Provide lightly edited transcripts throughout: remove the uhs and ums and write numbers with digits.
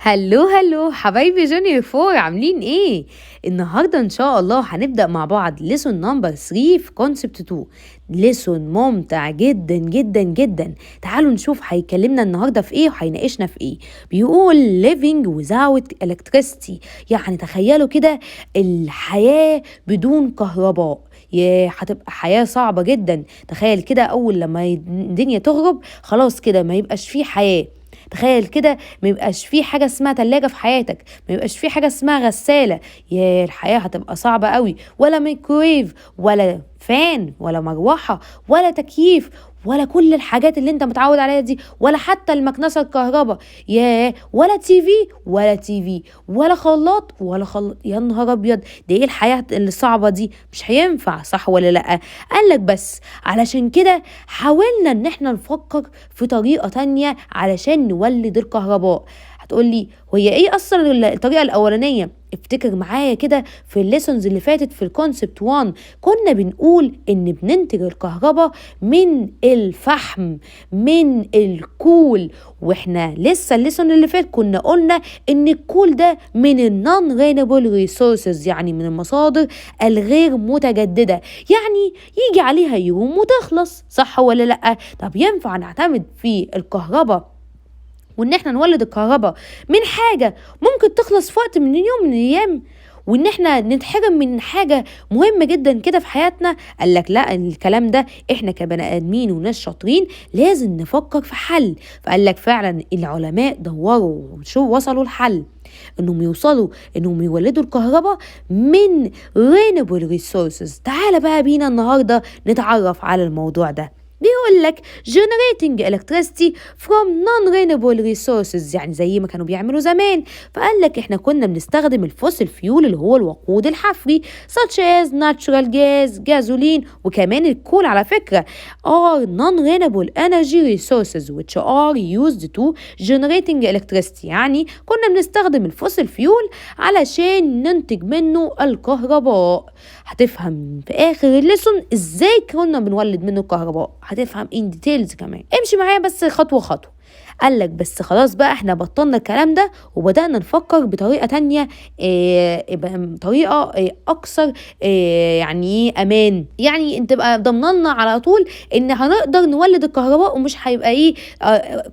هلو هلو حبايبي جونيور فور عاملين ايه؟ النهارده ان شاء الله هنبدأ مع بعض ليسون نمبر 3 في كونسبت 2. ليسون ممتع جدا جدا جدا. تعالوا نشوف هيكلمنا النهارده في ايه وهيناقشنا في ايه. بيقول living without electricity، يعني تخيلوا كده الحياة بدون كهرباء. ياه هتبقى حياة صعبة جدا. تخيل كده أول لما الدنيا تغرب خلاص كده ما يبقاش فيه حياة. تخيل كده ما يبقاش في حاجة اسمها تلاجة في حياتك، ما يبقاش في حاجة اسمها غسالة. يا الحياة هتبقى صعبة قوي. ولا ميكرويف ولا فان ولا مروحة ولا تكييف ولا كل الحاجات اللي انت متعود عليها دي، ولا حتى المكنسة الكهرباء. ياه ولا تي في ولا تي في ولا خلاط ولا خلاط. يا نهار ابيض، ده ايه الحياة الصعبة دي؟ مش هينفع، صح ولا لا؟ قالك بس علشان كده حاولنا ان احنا نفكر في طريقة تانية علشان نولد الكهرباء. هتقولي هي ايه اصلا الطريقة الاولانية؟ افتكر معايا كده في الليسونز اللي فاتت في الكونسبت 1 كنا بنقول ان بننتج الكهرباء من الفحم، من الكول. واحنا لسه الليسون اللي فات كنا قلنا ان الكول ده من النون رينيبل ريسورسز، يعني من المصادر الغير متجددة، يعني يجي عليها يوم وتخلص، صح ولا لا؟ طب ينفع نعتمد في الكهرباء وان احنا نولد الكهرباء من حاجة ممكن تخلص في وقت من اليوم من الايام، وان احنا نتحرم من حاجة مهمة جدا كده في حياتنا؟ قالك لا، الكلام ده احنا كبني ادمين وناس شاطرين لازم نفكر في حل. فقالك فعلا العلماء دوروا وشو وصلوا الحل، انهم يوصلوا انهم يولدوا الكهرباء من renewable resources. تعال بقى بينا النهاردة نتعرف على الموضوع ده. بيقول لك generating electricity from non-renewable resources، يعني زي ما كانوا بيعملوا زمان. فقال لك احنا كنا بنستخدم الفوسيل فيول اللي هو الوقود الحفري such as natural gas، جازولين، وكمان الكول على فكرة are non-renewable energy resources which are used to generating electricity. يعني كنا بنستخدم الفوسيل فيول علشان ننتج منه الكهرباء. هتفهم في اخر الليسون ازاي كنا بنولد منه الكهرباء، هتفهم ان ديتيلز كمان. امشي معايا بس خطوة خطوة. قالك بس خلاص بقى احنا بطلنا الكلام ده وبدأنا نفكر بطريقة تانية، طريقة اكثر يعني امان، يعني انت بقى ضمننا على طول ان هنقدر نولد الكهرباء ومش هيبقى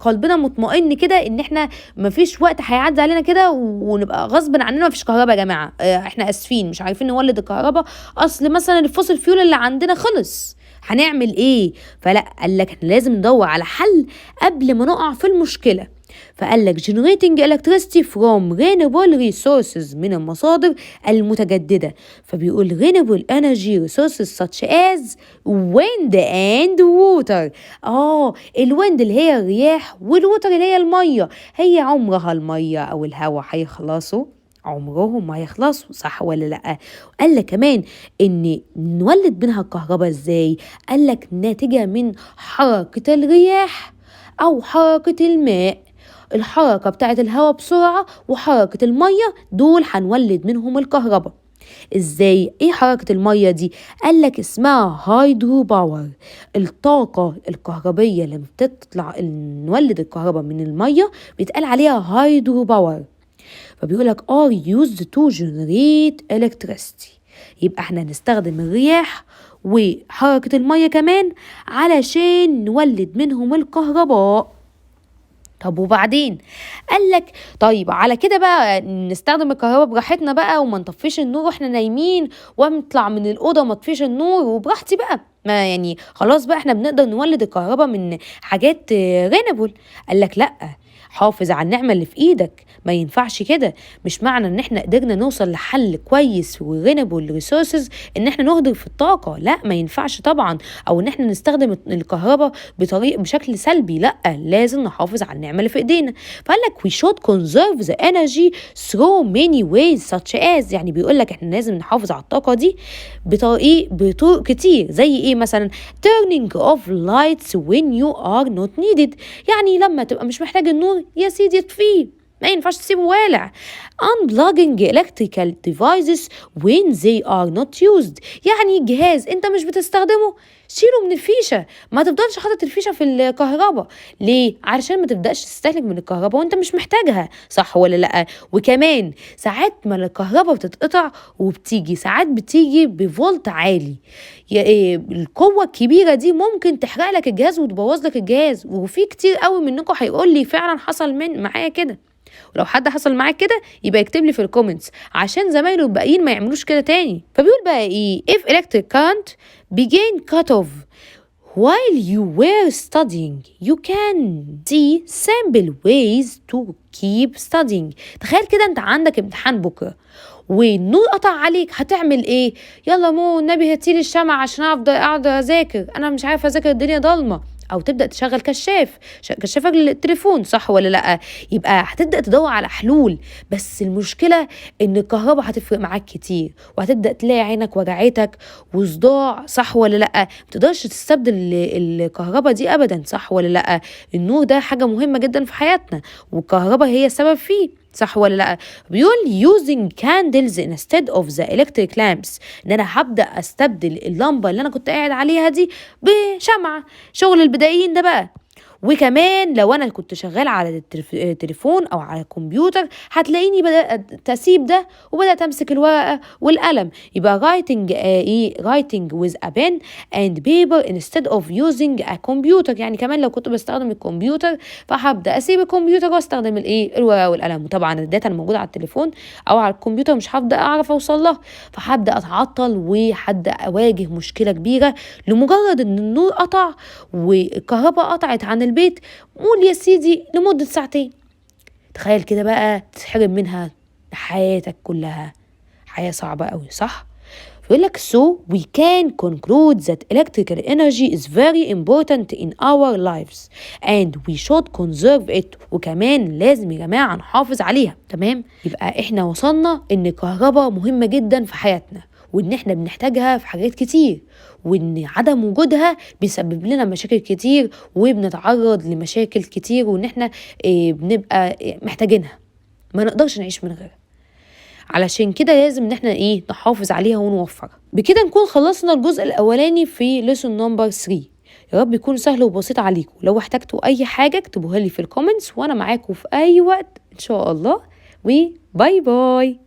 قلبنا مطمئن كده ان احنا مفيش وقت هيعدي علينا كده ونبقى غصب عننا مفيش كهرباء. يا جماعة احنا اسفين مش عارفين نولد الكهرباء، اصل مثلا الفوسيل فيول اللي عندنا خلص، هنعمل ايه؟ فلا، قالك احنا لازم ندور على حل قبل ما نقع في المشكلة. فقالك generating electricity from renewable resources، من المصادر المتجددة. فبيقول renewable energy resources such as wind and water. الويند اللي هي الرياح والووتر اللي هي المية. هي عمرها المية او الهواء هيخلصوا؟ عمرهم ما يخلصوا، صح ولا لا؟ قال لك كمان ان نولد منها الكهرباء ازاي؟ قال لك ناتجة من حركة الرياح او حركة الماء. الحركة بتاعت الهواء بسرعة وحركة المية دول هنولد منهم الكهرباء. ازاي؟ ايه حركة المية دي؟ قال لك اسمها هيدرو باور. الطاقة الكهربية لما بتطلع نولد الكهرباء من المية بيتقال عليها هيدرو باور. فبيقولك are used to generate electricity. يبقى احنا هنستخدم الرياح وحركة المية كمان علشان نولد منهم الكهرباء. طب وبعدين؟ قالك طيب على كده بقى نستخدم الكهرباء براحتنا بقى وما نطفيش النور واحنا نايمين، ونطلع من الأوضة وما نطفيش النور وبراحتي بقى، ما يعني خلاص بقى احنا بنقدر نولد الكهرباء من حاجات رينبل. قالك لأ، حافظ على النعمة اللي في ايدك، ما ينفعش كده. مش معنى ان احنا قدرنا نوصل لحل كويس ورينبل ريسورسز ان احنا نهدر في الطاقة، لا ما ينفعش طبعا، او ان احنا نستخدم الكهرباء بشكل سلبي، لا لازم نحافظ على النعمة اللي في ايدينا. فقال لك we should conserve the energy through many ways such as، يعني بيقول لك احنا لازم نحافظ على الطاقة دي بطرق كتير. زي ايه ايه مثلا turning off lights when you are not needed، يعني لما تبقى مش محتاج النور يا سيدي اطفيه، ما ينفعش تسيبه والع. unplugging electrical devices when they are not used، يعني جهاز انت مش بتستخدمه شيله من الفيشة، ما تفضلش حاطط الفيشة في الكهرباء. ليه؟ علشان ما تبدأش تستهلك من الكهرباء وانت مش محتاجها، صح ولا لأ؟ وكمان ساعات ما الكهرباء بتتقطع وبتيجي ساعات بتيجي بفولت عالي، القوة الكبيرة دي ممكن تحرق لك الجهاز وتبوظ لك الجهاز، وفي كتير قوي منكم هيقول لي فعلا حصل معايا كده. ولو حد حصل معاك كده يبقى يكتب لي في الكومنتس عشان زمايله الباقيين ما يعملوش كده تاني. فبيقول بقى ايه if electric current began cut off while you were studying you can see simple ways to keep studying. تخيل كده انت عندك امتحان بكرة والنور قطع عليك، هتعمل ايه؟ يلا مو النبي هاتيلي الشمع عشان افضل اقعد اذاكر، انا مش عارفه اذاكر الدنيا ضلمه. او تبدا تشغل كشاف التليفون، صح ولا لا؟ يبقى هتبدا تدور على حلول، بس المشكله ان الكهرباء هتفرق معاك كتير وهتبدا تلاقي عينك وجعتك وصداع، صح ولا لا؟ ما تقدرش تستبدل الكهرباء دي ابدا، صح ولا لا؟ النور ده حاجه مهمه جدا في حياتنا والكهرباء هي السبب فيه، صح ولا لا؟ بيقول using candles instead of the electric lamps، ان انا هبدا استبدل اللمبه اللي انا كنت قاعد عليها دي بشمعه، شغل البدائيين ده بقى. وكمان لو انا كنت شغال على التليفون او على الكمبيوتر هتلاقيني بدات اسيب ده وبدات امسك الورقه والقلم، يبقى writing with a pen and paper instead of using a computer، يعني كمان لو كنت بستخدم الكمبيوتر فهبدا اسيب الكمبيوتر واستخدم الورقه والقلم. وطبعا الداتا الموجوده على التليفون او على الكمبيوتر مش هبدا اعرف اوصل لها، فهبدا اتعطل وهبدا اواجه مشكله كبيره لمجرد ان النور قطع والكهرباء قطعت عن البيت، قول يا سيدي لمدة ساعتين. تخيل كده بقى تتحرم منها حياتك كلها، حياة صعبة قوي، صح؟ فيقول لك so we can conclude that electrical energy is very important in our lives and we should conserve it، وكمان لازم يا جماعة نحافظ عليها. تمام؟ يبقى احنا وصلنا ان الكهرباء مهمة جدا في حياتنا وان احنا بنحتاجها في حاجات كتير، وان عدم وجودها بيسبب لنا مشاكل كتير وبنتعرض لمشاكل كتير، وان احنا بنبقى محتاجينها، ما نقدرش نعيش من غيرها. علشان كده لازم ان احنا نحافظ عليها ونوفرها. بكده نكون خلصنا الجزء الاولاني في ليسون نمبر 3. يا رب يكون سهل وبسيط عليكم. لو احتجتوا اي حاجة اكتبوها لي في الكومنتس وانا معاكم في اي وقت ان شاء الله، وباي باي.